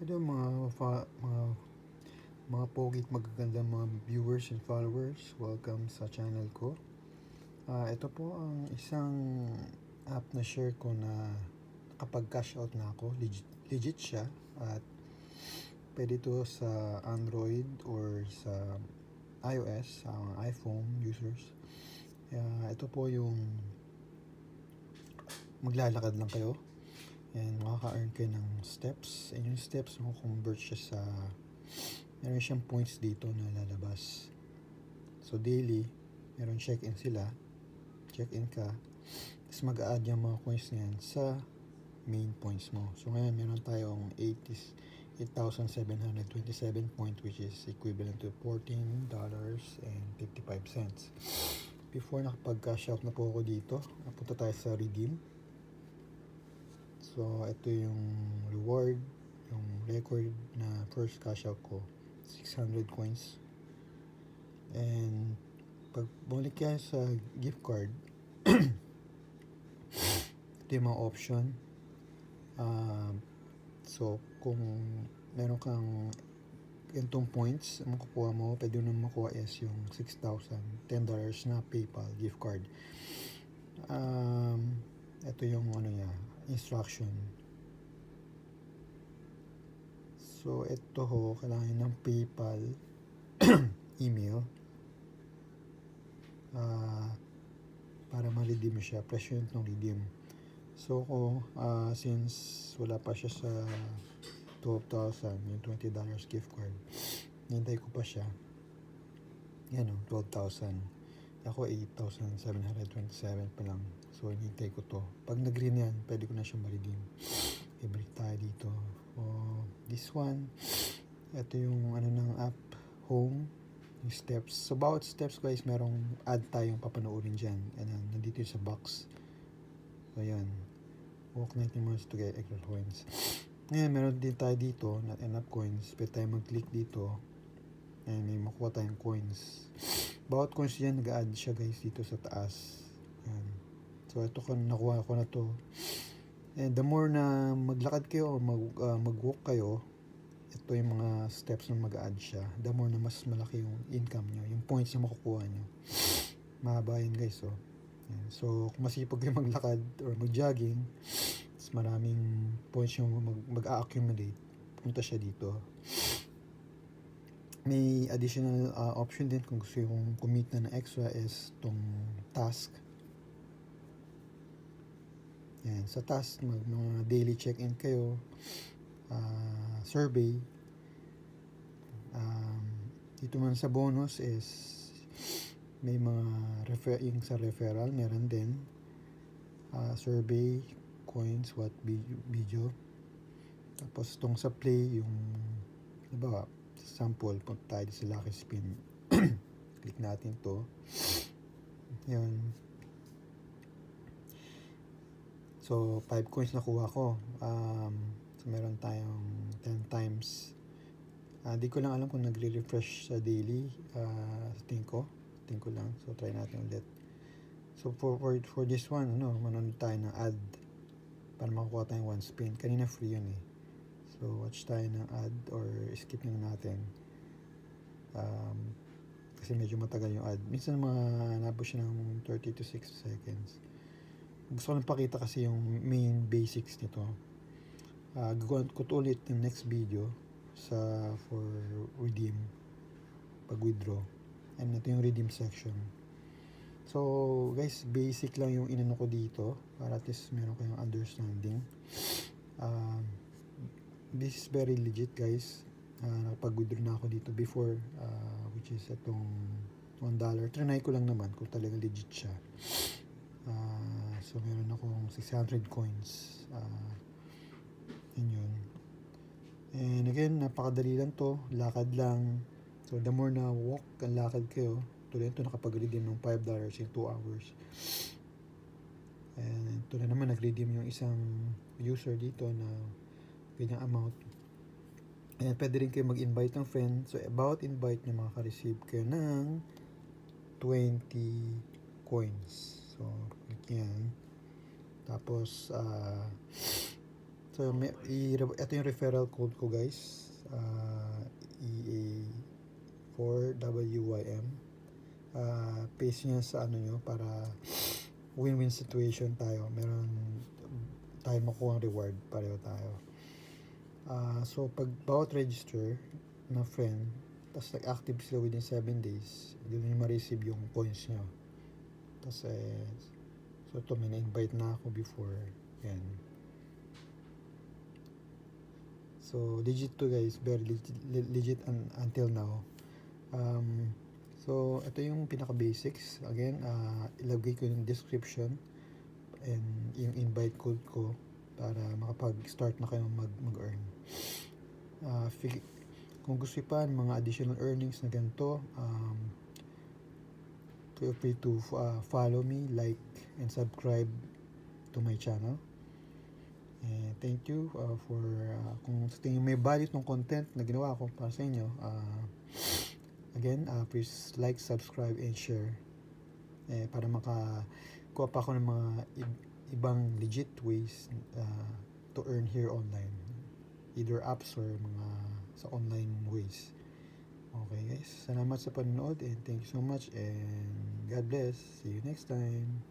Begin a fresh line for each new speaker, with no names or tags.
Hello mga pogit magagandang mga viewers and followers. Welcome sa channel ko. Ito po ang isang app na share ko na kapag cash out na ako, legit siya at pwede ito sa Android or sa iOS, sa mga iPhone users. Ito po yung maglalakad lang kayo and makaka-earn kayo ng steps, and yung steps convert siya sa meron siyang points dito na lalabas. So daily meron check-in sila, check-in ka, tapos mag-a-add yung mga coins niyan sa main points mo. So ngayon meron tayong 8,727 point, which is equivalent to $14.55. Before nakapag-cash out na po ako dito, napunta tayo sa redeem. So ito yung reward, yung record na first cash out ko, 600 coins. And pag bumalik ka sa gift card, ito yung mga option. So kung meron kang ganitong points makukuha mo, pwede mo makuha is yung 6,000, $10 na PayPal gift card. Ito yung niya, instruction. So ito ho, kailangan ng PayPal email para ma-redeem siya, presyo yung redeem. So since wala pa siya sa 12,000, yung $20 gift card, hintay ko pa siya. Yan o, 12,000. Ako 8,727 pa lang. So hintay ko to. Pag nag-green yan, pwede ko na siyang ma-redeem. I-break tayo dito. This one, ito yung ng app, home, yung steps. So bawat steps guys, merong ad tayong papanoorin dyan. And then, nandito yung sa box. So yan, walk 90 miles to get extra coins. Ngayon, meron din tayo dito, not enough coins. Pwede tayo mag-click dito. And may makuha tayong coins. Bawat coins yan, nag-add siya guys dito sa taas. Yan. So ito nakuha ko na to. And the more na maglakad kayo o mag-walk kayo, ito yung mga steps na mag-add siya. The more na mas malaki yung income nyo, yung points na makukuha nyo. Mahaba yun guys. Yan. So kung masipag kayo maglakad or mag-jogging, maraming points yung mag-a-accumulate, punta siya dito. May additional option din kung gusto yung kumita na extra is itong task. Yan, sa task, mga daily check-in kayo, survey. Dito man sa bonus is may mga yung sa referral, meron din. Survey, coins, what video. Tapos itong sa play, yung diba, sample, punta tayo sa lucky spin. Click natin to. Yan. So 5 coins nakuha ko. So meron tayong 10 times. Di ko lang alam kung nagre-refresh sa daily. Tingin ko lang. So try natin ulit. So for this one, manonood tayo ng ad para makukuha tayong 1 spin. Kanina free yun eh. So watch tayo ng ad or skip na natin. Kasi medyo matagal yung ad. Minsan nabot siya ng 30 to 60 seconds. Gusto ko lang pakita kasi yung main basics nito. Gagawin ko to ulit yung next video for redeem, pag withdraw. And ito yung redeem section. So guys, basic lang yung inano ko dito para at least meron kayong understanding. This is very legit guys. Nakapag-withdraw na ako dito before, which is itong $1. Trinay ko lang naman kung talaga legit siya. So meron akong 600 coins. Yun. And again, napakadali lang to. Lakad lang. So the more na walk and lakad kayo, tuloy ito nakapag-redeem ng $5 in 2 hours. And ito na naman, nag-redeem yung isang user dito na ganyang amount. And pwede rin kayo mag-invite ng friend. So about invite nyo, makaka-receive kayo ng 20 coins. So click yan. Tapos so So, ito yung referral code ko guys. EA4WYM. Paste nyo sa ano nyo para win-win situation tayo. Meron tayo makuha ang reward. Pareho tayo. So, pag bawat register na friend, tapos nag-active sila within 7 days, doon nyo ma-receive yung coins nyo. Tapos so ito, may na-invite na ako before. Yan. So, legit to guys. Very legit until now. So, ito yung pinaka-basics. Again, ilagay ko yung description and yung invite code ko para makapag-start na kayo mag-earn. Kung gusto pa ng mga additional earnings na ganito, feel free to follow me, like, and subscribe to my channel. And thank you for kung sa tingin may value ng content na ginawa ko para sa inyo. Again, please like, subscribe, and share para makakuha pa ako ng mga ibang legit ways to earn here online, either apps or mga sa online ways. Okay guys, salamat sa panonood and thank you so much and God bless. See you next time.